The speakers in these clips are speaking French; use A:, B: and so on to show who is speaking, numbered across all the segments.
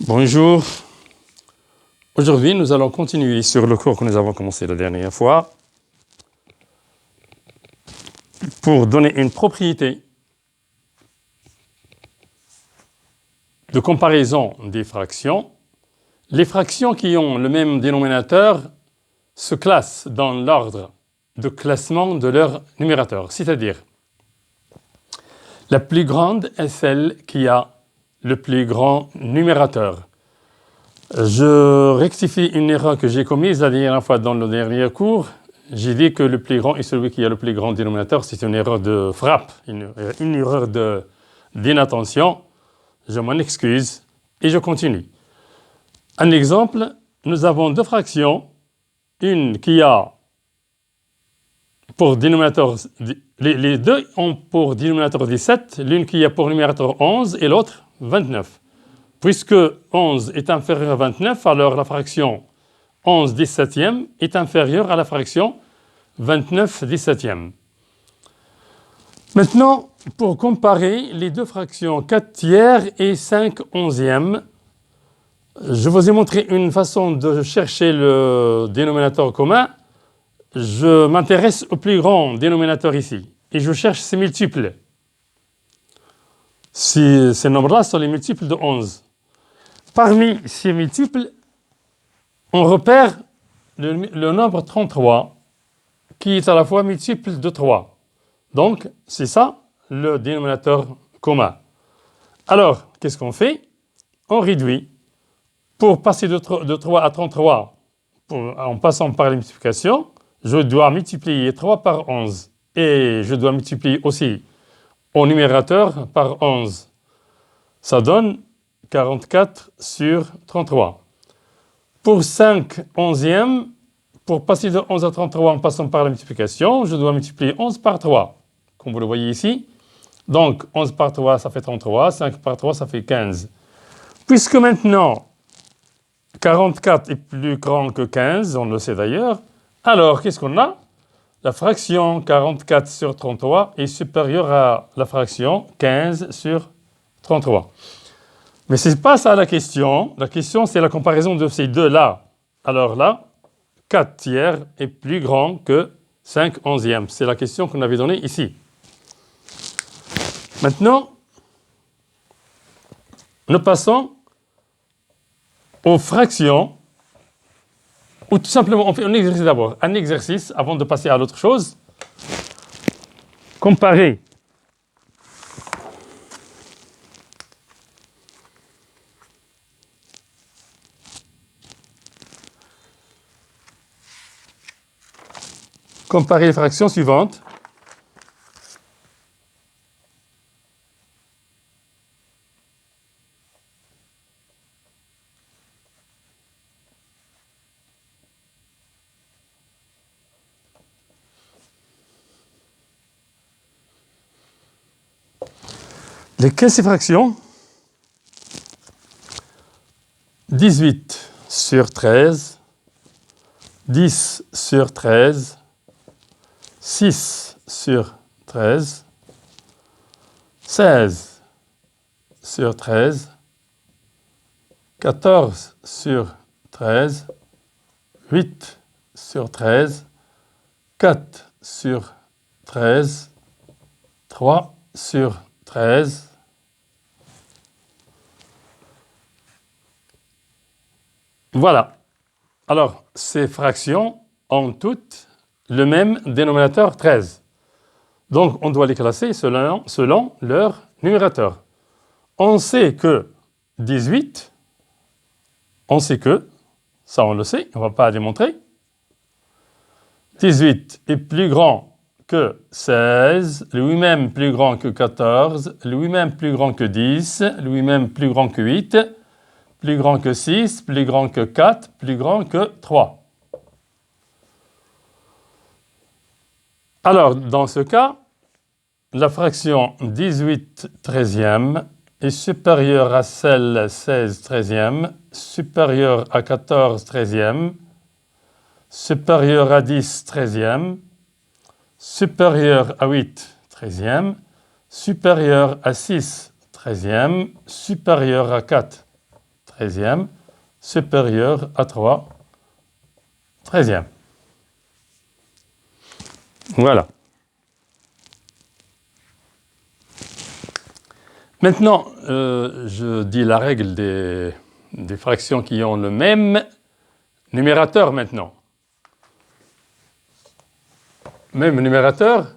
A: Bonjour. Aujourd'hui, nous allons continuer sur le cours que nous avons commencé la dernière fois pour donner une propriété de comparaison des fractions. Les fractions qui ont le même dénominateur se classent dans l'ordre de classement de leur numérateur, c'est-à-dire la plus grande est celle qui a le plus grand numérateur. Je rectifie une erreur que j'ai commise la dernière fois dans le dernier cours. J'ai dit que le plus grand est celui qui a le plus grand dénominateur. C'est une erreur de frappe, une erreur d'inattention. Je m'en excuse et je continue. Un exemple, nous avons deux fractions. Une qui a pour dénominateur, les deux ont pour dénominateur 17, l'une qui a pour numérateur 11 et l'autre 29. Puisque 11 est inférieur à 29, alors la fraction 11 17e est inférieure à la fraction 29 17e. Maintenant, pour comparer les deux fractions 4 tiers et 5 onzièmes, je vous ai montré une façon de chercher le dénominateur commun. Je m'intéresse au plus grand dénominateur ici et je cherche ses multiples. Ces nombres-là sont les multiples de 11. Parmi ces multiples, on repère le nombre 33 qui est à la fois multiple de 3. Donc, c'est ça le dénominateur commun. Alors, qu'est-ce qu'on fait? On réduit. Pour passer de 3 à 33, en passant par la multiplication, je dois multiplier 3 par 11. Et je dois multiplier aussi au numérateur par 11. Ça donne 44 sur 33. Pour 5 onzièmes, pour passer de 11 à 33 en passant par la multiplication, je dois multiplier 11 par 3, comme vous le voyez ici. Donc, 11 par 3, ça fait 33, 5 par 3, ça fait 15. Puisque maintenant, 44 est plus grand que 15, on le sait d'ailleurs, alors qu'est-ce qu'on a? La fraction 44 sur 33 est supérieure à la fraction 15 sur 33. Mais ce n'est pas ça la question. La question, c'est la comparaison de ces deux-là. Alors là, 4 tiers est plus grand que 5 onzièmes. C'est la question qu'on avait donnée ici. Maintenant, nous passons aux fractions, ou tout simplement, on fait un exercice d'abord. Un exercice avant de passer à l'autre chose. Comparer les fractions suivantes. Lesquelles ces fractions? 18 sur 13, 10 sur 13, 6 sur 13, 16 sur 13, 14 sur 13, 8 sur 13, 4 sur 13, 3 sur 13, voilà. Alors, ces fractions ont toutes le même dénominateur 13. Donc, on doit les classer selon leur numérateur. On sait que 18, ça on le sait, on ne va pas démontrer. 18 est plus grand que 16, lui-même plus grand que 14, lui-même plus grand que 10, lui-même plus grand que 8, plus grand que 6, plus grand que 4, plus grand que 3. Alors, dans ce cas, la fraction 18 treizième est supérieure à celle 16 treizième, supérieure à 14 treizième, supérieure à 10 treizième, supérieure à 8 treizième, supérieure à 6 treizième, supérieure à 4 13e, supérieur à 3, 13e. Voilà. Maintenant, je dis la règle des fractions qui ont le même numérateur maintenant. Même numérateur.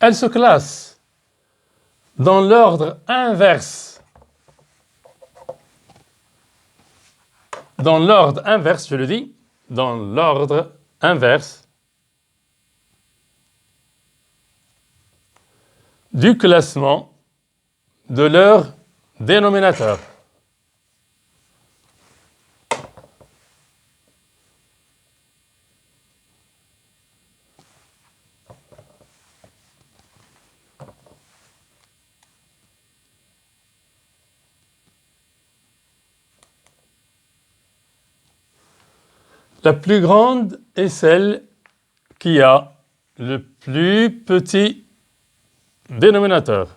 A: Elle se classe dans l'ordre inverse. Dans l'ordre inverse, je le dis, dans l'ordre inverse du classement de leur dénominateur. La plus grande est celle qui a le plus petit dénominateur.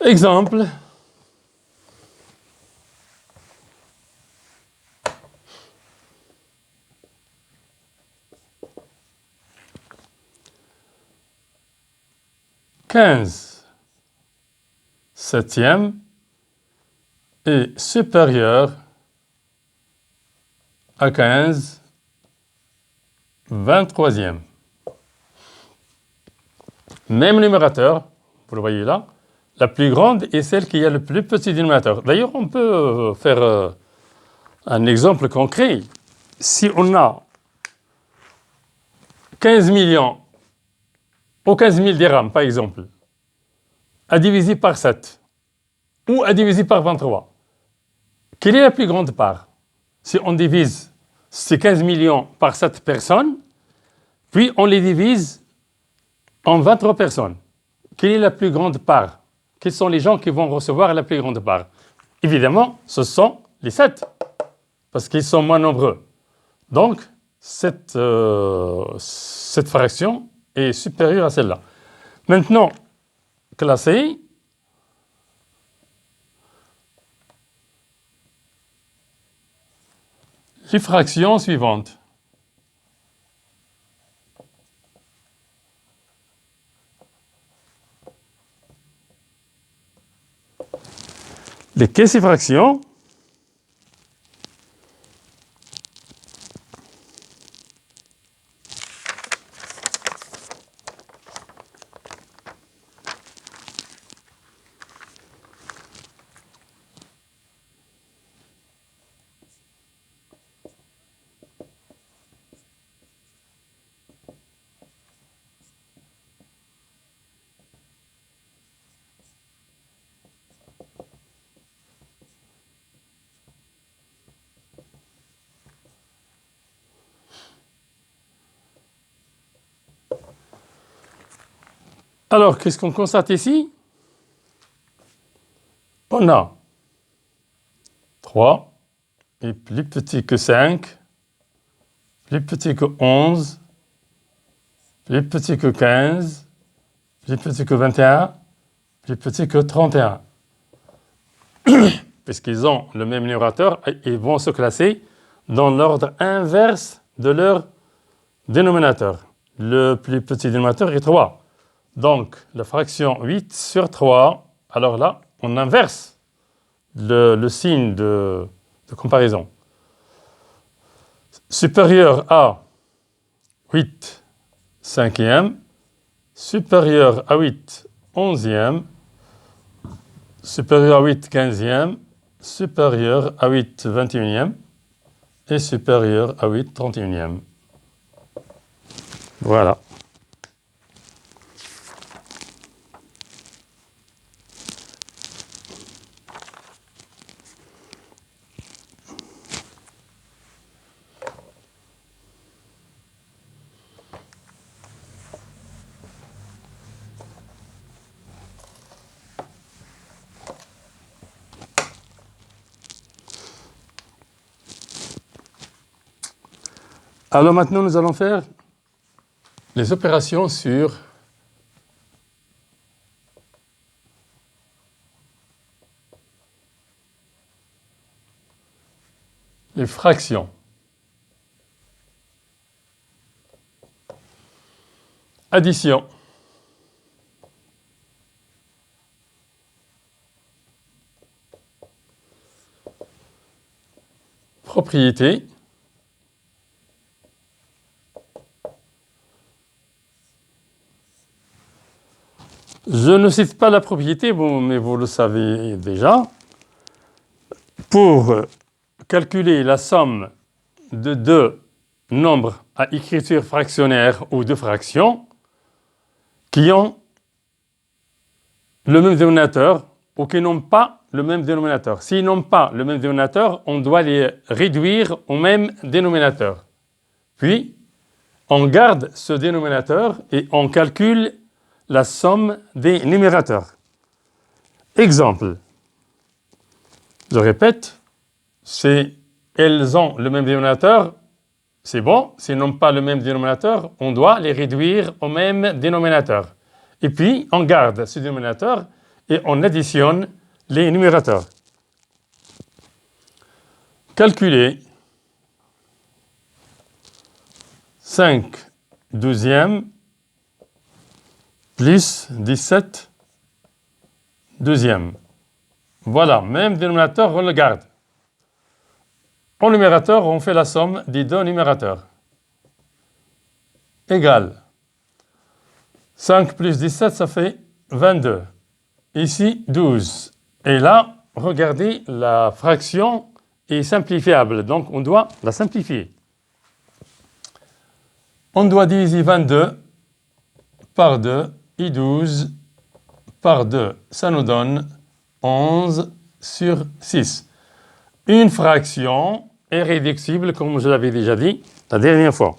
A: Exemple. « 15 septième est supérieur à 15 23e. Même numérateur, vous le voyez là. La plus grande est celle qui a le plus petit dénominateur. D'ailleurs, on peut faire un exemple concret. Si on a 15 millions ou 15 000 dirhams, par exemple, à diviser par 7 ou à diviser par 23, quelle est la plus grande part? Si on divise ces 15 millions par 7 personnes, puis on les divise en 23 personnes, quelle est la plus grande part? Quels sont les gens qui vont recevoir la plus grande part? Évidemment, ce sont les 7, parce qu'ils sont moins nombreux. Donc, cette fraction est supérieure à celle-là. Maintenant, classer les fractions suivantes. Lesquelles ces fractions? Alors, qu'est-ce qu'on constate ici? On a 3 est plus petit que 5, plus petit que 11, plus petit que 15, plus petit que 21, plus petit que 31. Puisqu'ils ont le même numérateur, ils vont se classer dans l'ordre inverse de leur dénominateur. Le plus petit dénominateur est 3. Donc, la fraction 8 sur 3, alors là, on inverse le signe de comparaison. Supérieur à 8 cinquième, supérieur à 8 onzième, supérieur à 8 quinzième, supérieur à 8 21e et supérieur à 8 31e. Voilà. Alors maintenant, nous allons faire les opérations sur les fractions. Addition. Propriété. Je ne cite pas la propriété, mais vous le savez déjà. Pour calculer la somme de deux nombres à écriture fractionnaire ou de fractions qui ont le même dénominateur ou qui n'ont pas le même dénominateur. S'ils n'ont pas le même dénominateur, on doit les réduire au même dénominateur. Puis, on garde ce dénominateur et on calcule la somme des numérateurs. Exemple. Je répète, elles ont le même dénominateur, c'est bon. S'ils n'ont pas le même dénominateur, on doit les réduire au même dénominateur. Et puis, on garde ce dénominateur et on additionne les numérateurs. Calculer 5 douzièmes plus 17 douzièmes. Voilà, même dénominateur, on le garde. En numérateur, on fait la somme des deux numérateurs. Égal. 5 plus 17, ça fait 22. Ici, 12. Et là, regardez, la fraction est simplifiable. Donc, on doit la simplifier. On doit diviser 22 par 2 et 12 par 2. Ça nous donne 11 sur 6. Une fraction est réductible, comme je l'avais déjà dit la dernière fois.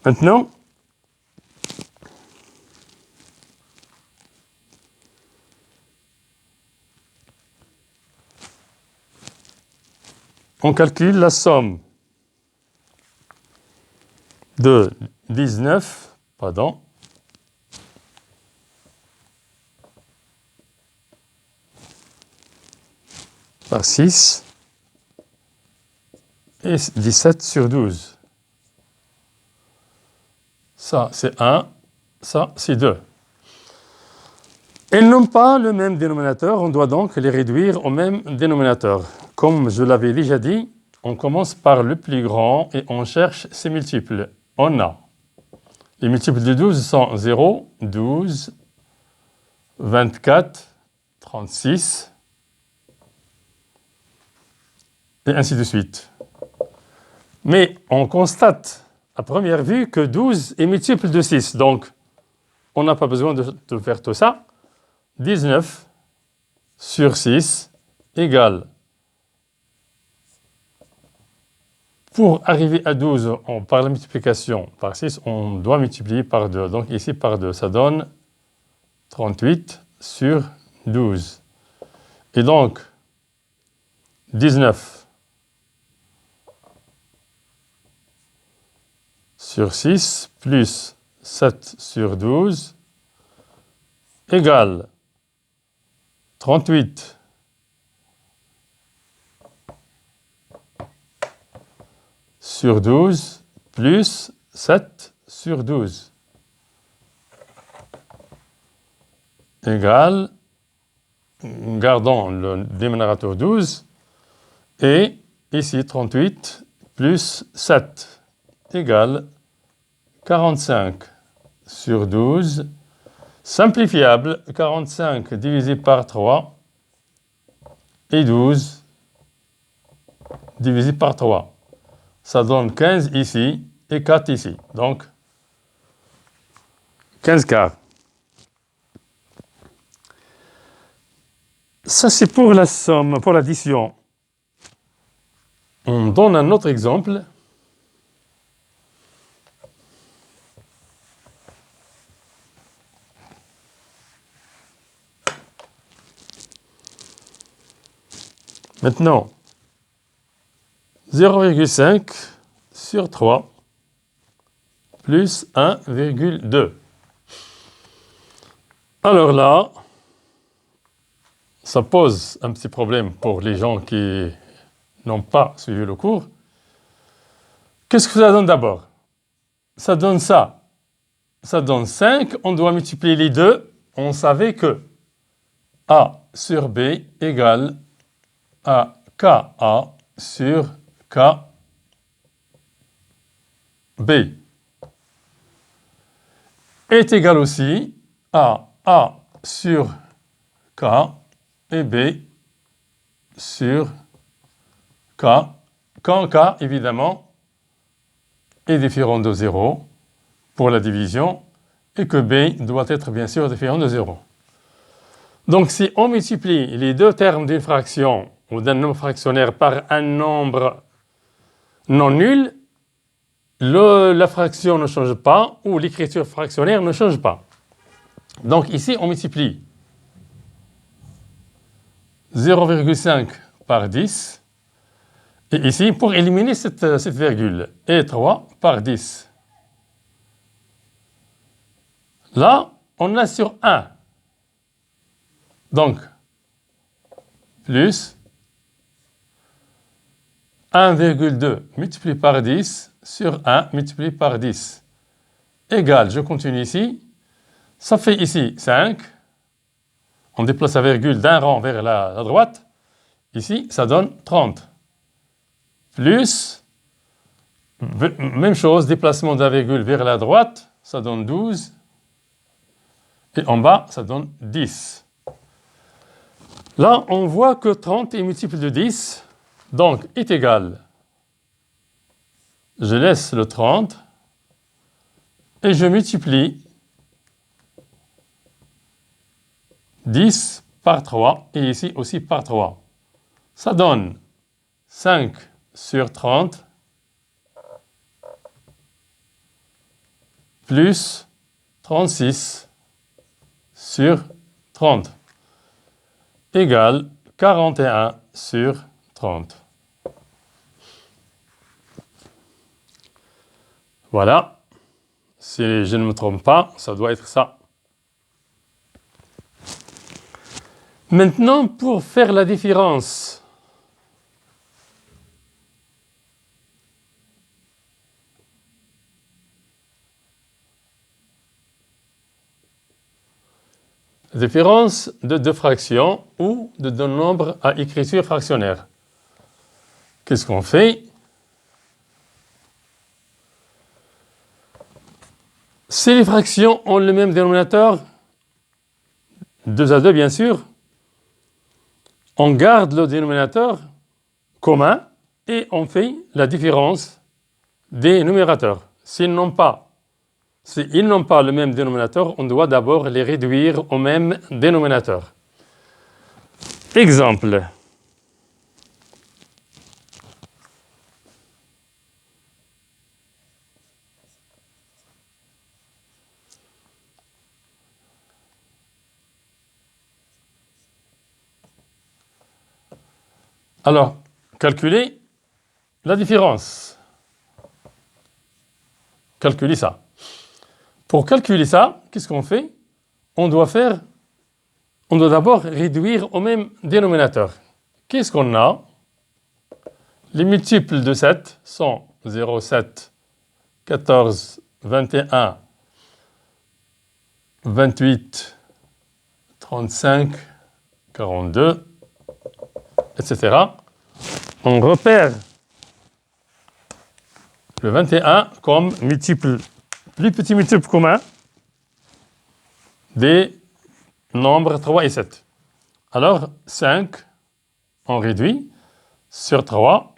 A: Maintenant, on calcule la somme de 19, par 6 et 17 sur 12. Ça, c'est 1, ça, c'est 2. Elles n'ont pas le même dénominateur, on doit donc les réduire au même dénominateur. Comme je l'avais déjà dit, on commence par le plus grand et on cherche ses multiples. On a les multiples de 12 sont 0, 12, 24, 36, et ainsi de suite. Mais on constate à première vue que 12 est multiple de 6, donc on n'a pas besoin de faire tout ça. 19 sur 6 égale. Pour arriver à 12, par la multiplication par 6, on doit multiplier par 2. Donc ici par 2, ça donne 38 sur 12. Et donc, 19 sur 6 plus 7 sur 12 égale 38 sur 12 plus 7 sur 12 égale, gardons le dénominateur 12, et ici 38 plus 7 égale 45 sur 12, simplifiable, 45 divisé par 3 et 12 divisé par 3. Ça donne 15 ici et 4 ici. Donc, 15 quarts. Ça, c'est pour la somme, pour l'addition. On donne un autre exemple. Maintenant, 0,5 sur 3 plus 1,2. Alors là, ça pose un petit problème pour les gens qui n'ont pas suivi le cours. Qu'est-ce que ça donne d'abord? Ça donne ça. Ça donne 5. On doit multiplier les deux. On savait que A sur B égale à KA sur KB. Est égal aussi à A sur K et B sur K, quand K, évidemment, est différent de 0 pour la division et que B doit être bien sûr différent de 0. Donc, si on multiplie les deux termes d'une fraction ou d'un nombre fractionnaire par un nombre non nul, la fraction ne change pas ou l'écriture fractionnaire ne change pas. Donc, ici, on multiplie 0,5 par 10. Et ici, pour éliminer cette virgule, et 3 par 10. Là, on a sur 1. Donc, plus 1,2 multiplié par 10 sur 1 multiplié par 10. Égal, je continue ici. Ça fait ici 5. On déplace la virgule d'un rang vers la droite. Ici, ça donne 30. Plus, même chose, déplacement de la virgule vers la droite, ça donne 12. Et en bas, ça donne 10. Là, on voit que 30 est multiple de 10, donc est égal. Je laisse le 30 et je multiplie 10 par 3 et ici aussi par 3. Ça donne 5 sur 30 plus 36 sur 30 égale 41 sur 30. Voilà. Si je ne me trompe pas, ça doit être ça. Maintenant, pour faire la différence, de deux fractions ou de deux nombres à écriture fractionnaire. Qu'est-ce qu'on fait? Si les fractions ont le même dénominateur, 2 à 2 bien sûr, on garde le dénominateur commun et on fait la différence des numérateurs. S'ils n'ont pas le même dénominateur, on doit d'abord les réduire au même dénominateur. Exemple. Alors, calculer la différence. Calculer ça. Pour calculer ça, qu'est-ce qu'on fait? On doit d'abord réduire au même dénominateur. Qu'est-ce qu'on a? Les multiples de 7 sont 0, 7, 14, 21, 28, 35, 42, etc. On repère le 21 comme plus petit multiple commun des nombres 3 et 7. Alors, 5, on réduit sur 3.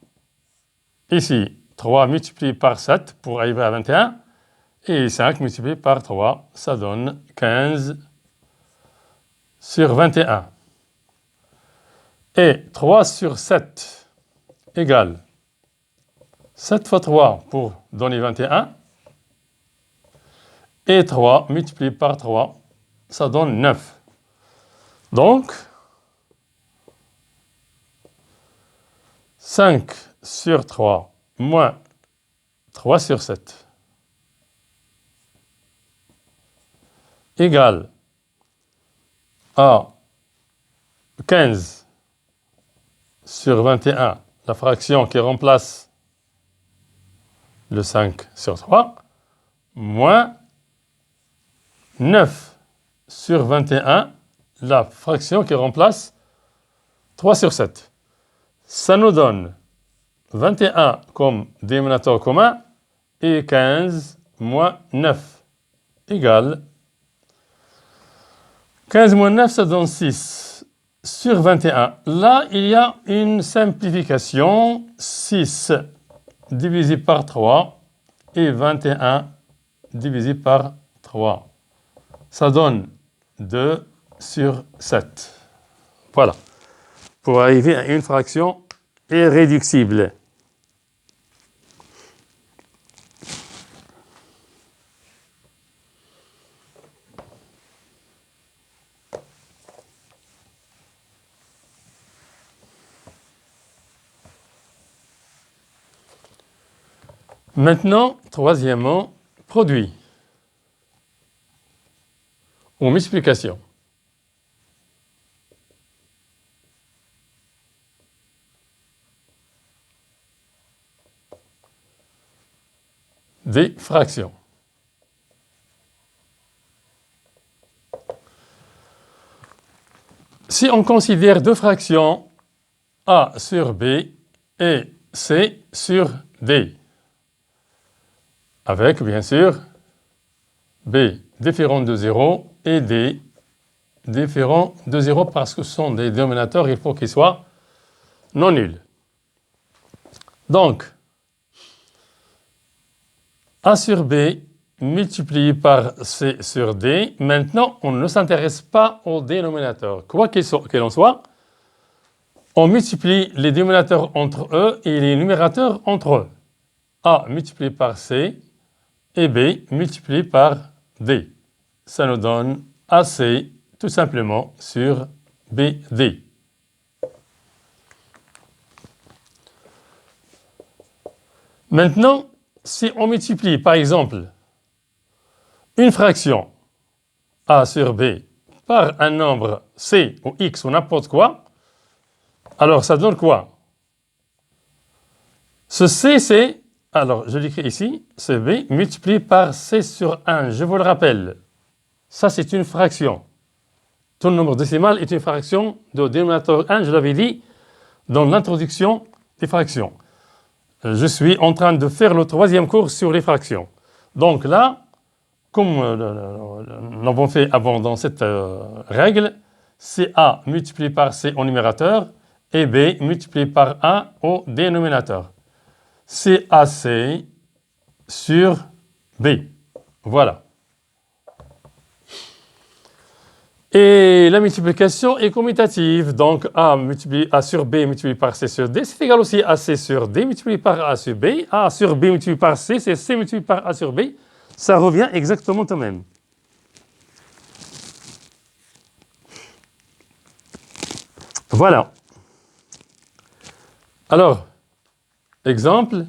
A: Ici, 3 multiplié par 7 pour arriver à 21. Et 5 multiplié par 3, ça donne 15 sur 21. Et 3 sur 7 égale 7 fois 3 pour donner 21. Et 3 multiplié par 3, ça donne 9. Donc, 5 sur 3 moins 3 sur 7 égale à 15 sur 21, la fraction qui remplace le 5 sur 3, moins 9 sur 21, la fraction qui remplace 3 sur 7. Ça nous donne 21 comme dénominateur commun et 15 moins 9 égale 15 moins 9, ça donne 6 sur 21. Là, il y a une simplification. 6 divisé par 3 et 21 divisé par 3. Ça donne 2 sur 7. Voilà. Pour arriver à une fraction irréductible. Maintenant, troisièmement, produit ou multiplication. Des fractions. Si on considère deux fractions A sur B et C sur D, avec bien sûr B différent de 0 et D différent de 0 parce que ce sont des dénominateurs, il faut qu'ils soient non nuls. Donc, A sur B multiplié par C sur D. Maintenant, on ne s'intéresse pas aux dénominateurs. Quoi qu'il en soit, on multiplie les dénominateurs entre eux et les numérateurs entre eux. A multiplié par C et B multiplié par D. Ça nous donne AC tout simplement sur BD. Maintenant, si on multiplie par exemple une fraction A sur B par un nombre C ou X ou n'importe quoi, alors ça donne quoi? Ce C, c'est, alors je l'écris ici, c'est B multiplié par C sur 1. Je vous le rappelle, ça c'est une fraction. Tout nombre décimal est une fraction de dénominateur 1, je l'avais dit dans l'introduction des fractions. Je suis en train de faire le troisième cours sur les fractions. Donc là, comme nous l'avons fait avant dans cette règle, c'est A multiplié par C au numérateur et B multiplié par A au dénominateur. C'est AC sur B. Voilà. Et la multiplication est commutative. Donc A sur B multiplié par C sur D, c'est égal aussi à C sur D multiplié par A sur B. A sur B multiplié par C, c'est C multiplié par A sur B. Ça revient exactement au même. Voilà. Alors, exemple.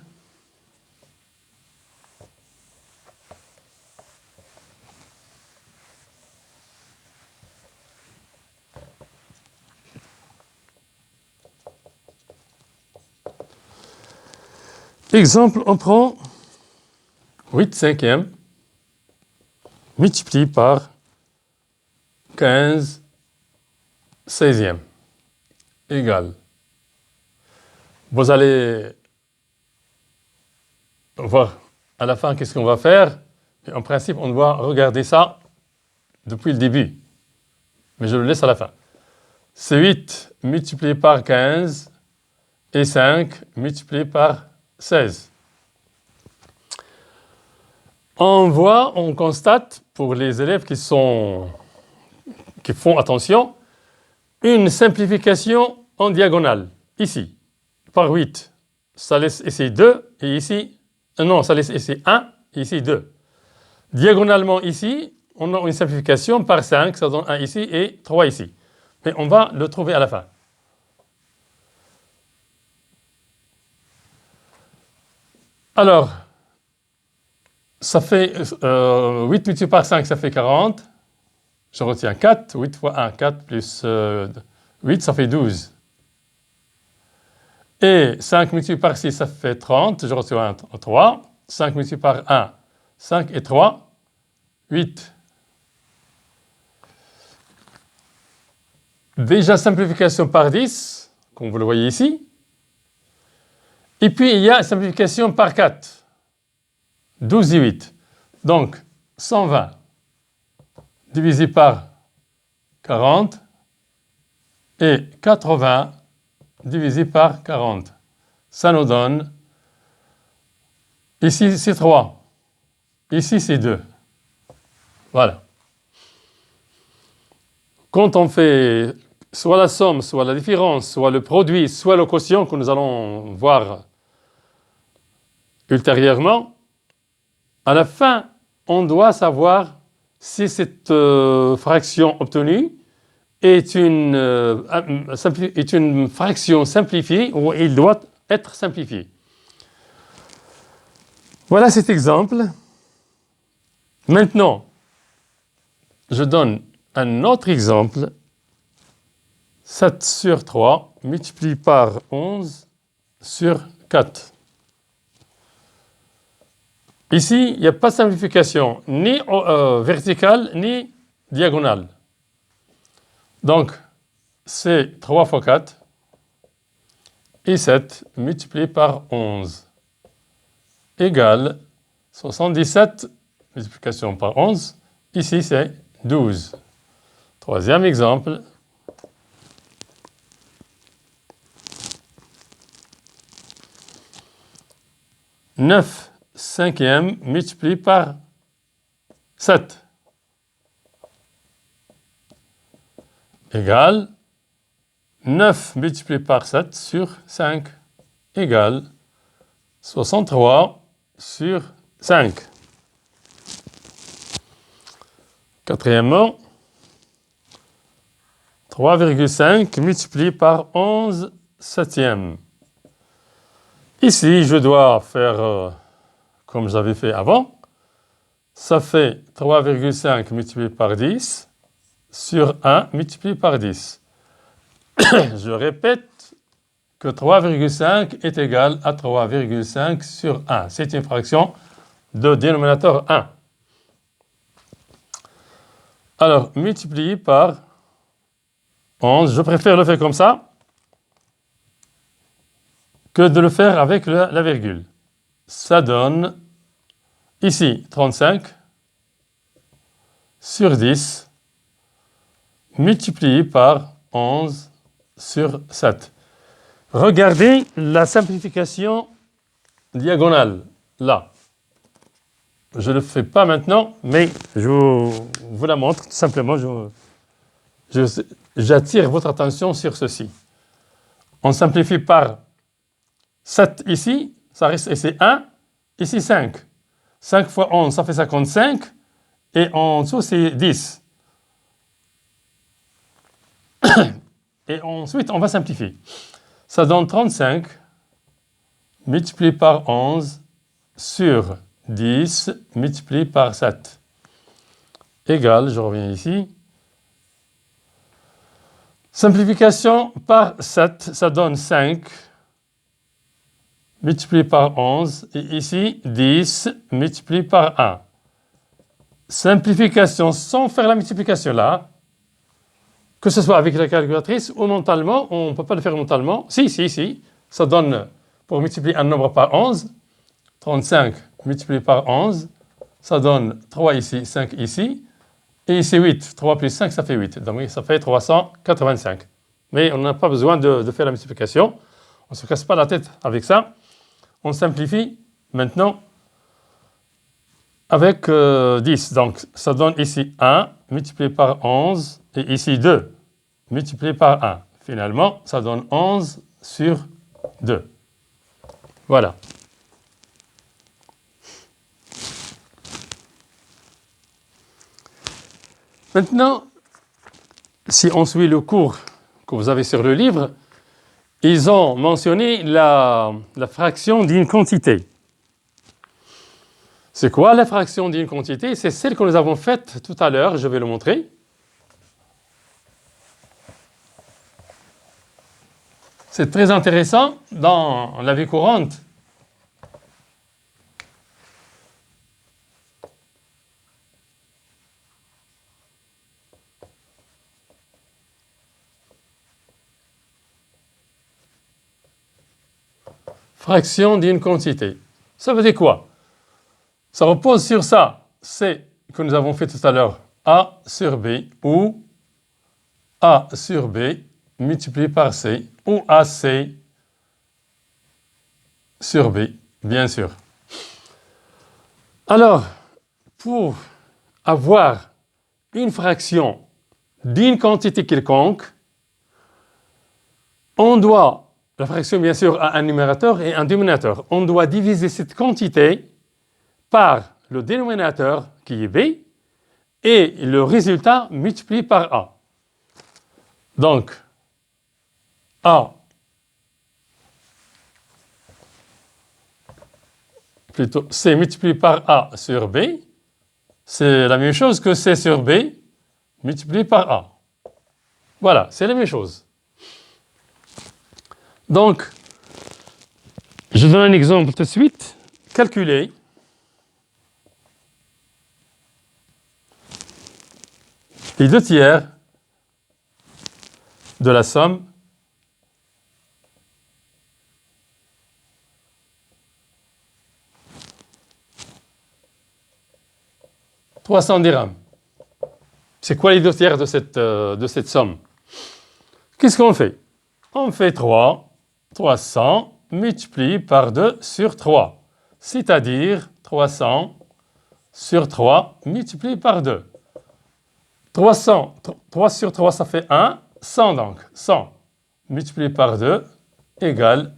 A: Exemple, on prend 8 cinquièmes multiplié par 15 16e égale. Vous allez voir à la fin qu'est-ce qu'on va faire. Mais en principe, on doit regarder ça depuis le début. Mais je le laisse à la fin. C'est 8 multiplié par 15 et 5 multiplié par 16. On constate pour les élèves qui font attention, une simplification en diagonale. Ici, par 8, ça laisse ici 2 et ici, non, ça laisse ici 1 et ici 2. Diagonalement ici, on a une simplification par 5, ça donne 1 ici et 3 ici. Mais on va le trouver à la fin. Alors, ça fait 8 multiplié par 5, ça fait 40. Je retiens 4. 8 fois 1, 4 plus 8, ça fait 12. Et 5 multiplié par 6, ça fait 30. Je retiens 3. 5 multiplié par 1, 5 et 3, 8. Déjà simplification par 10, comme vous le voyez ici. Et puis il y a simplification par 4, 12 et 8. Donc 120 divisé par 40 et 80 divisé par 40. Ça nous donne, ici c'est 3, ici c'est 2. Voilà. Quand on fait soit la somme, soit la différence, soit le produit, soit le quotient que nous allons voir ultérieurement, à la fin, on doit savoir si cette fraction obtenue est une fraction simplifiée ou il doit être simplifié. Voilà cet exemple. Maintenant, je donne un autre exemple. 7 sur 3 multiplié par 11 sur 4. Ici, il n'y a pas de simplification, ni verticale, ni diagonale. Donc, c'est 3 fois 4 et 7 multiplié par 11 égale 77 multiplication par 11. Ici, c'est 12. Troisième exemple. 9 cinquièmes multiplié par 7 égale 9 multiplié par 7 sur 5 égale 63 sur 5. Quatrièmement, 3,5 multiplié par 11 septièmes. Ici, je dois faire comme j'avais fait avant. Ça fait 3,5 multiplié par 10 sur 1 multiplié par 10. Je répète que 3,5 est égal à 3,5 sur 1. C'est une fraction de dénominateur 1. Alors, multiplié par 11, je préfère le faire comme ça que de le faire avec la virgule. Ça donne ici 35 sur 10 multiplié par 11 sur 7. Regardez la simplification diagonale, là. Je ne le fais pas maintenant, mais je vous la montre tout simplement. J'attire votre attention sur ceci. On simplifie par 7 ici, ça reste ici 1, ici 5. 5 fois 11, ça fait 55, et en dessous, c'est 10. Et ensuite, on va simplifier. Ça donne 35 multiplié par 11 sur 10 multiplié par 7 égale, je reviens ici, simplification par 7, ça donne 5 multiplié par 11 et ici 10 multiplié par 1. Simplification sans faire la multiplication là, que ce soit avec la calculatrice ou mentalement, on ne peut pas le faire mentalement. Si, ça donne, pour multiplier un nombre par 11, 35 multiplié par 11, ça donne 3 ici, 5 ici, et ici 8. 3 plus 5, ça fait 8. Donc ça fait 385. Mais on n'a pas besoin de faire la multiplication. On ne se casse pas la tête avec ça. On simplifie maintenant avec 10. Donc ça donne ici 1 multiplié par 11, et ici 2 multiplié par 1. Finalement, ça donne 11 sur 2. Voilà. Maintenant, si on suit le cours que vous avez sur le livre, ils ont mentionné la fraction d'une quantité. C'est quoi la fraction d'une quantité? C'est celle que nous avons faite tout à l'heure, je vais le montrer. C'est très intéressant dans la vie courante. Fraction d'une quantité. Ça veut dire quoi? Ça repose sur ça. C'est que nous avons fait tout à l'heure. A sur B ou A sur B multiplié par C ou AC sur B, bien sûr. Alors, pour avoir une fraction d'une quantité quelconque, on doit, la fraction bien sûr a un numérateur et un dénominateur, on doit diviser cette quantité par le dénominateur qui est B et le résultat multiplié par A. Donc, A plutôt C multiplié par A sur B, c'est la même chose que C sur B multiplié par A. Voilà, c'est la même chose. Donc, je donne un exemple tout de suite. Calculez les 2/3 de la somme « 300 dirhams ». C'est quoi les 2/3 de cette somme? Qu'est-ce qu'on fait? On fait 300 multiplié par 2 sur 3, c'est-à-dire 300 sur 3 multiplié par 2. 3 sur 3, ça fait 1, 100 donc. 100 multiplié par 2 égale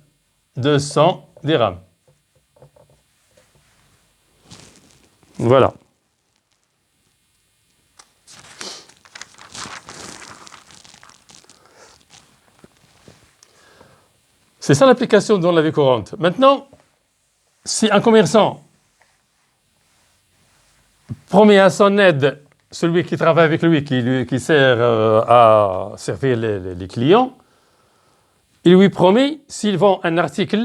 A: 200 dirhams. Voilà. C'est ça l'application dans la vie courante. Maintenant, si un commerçant promet à son aide celui qui travaille avec lui, qui sert à servir les clients, il lui promet, s'il vend un article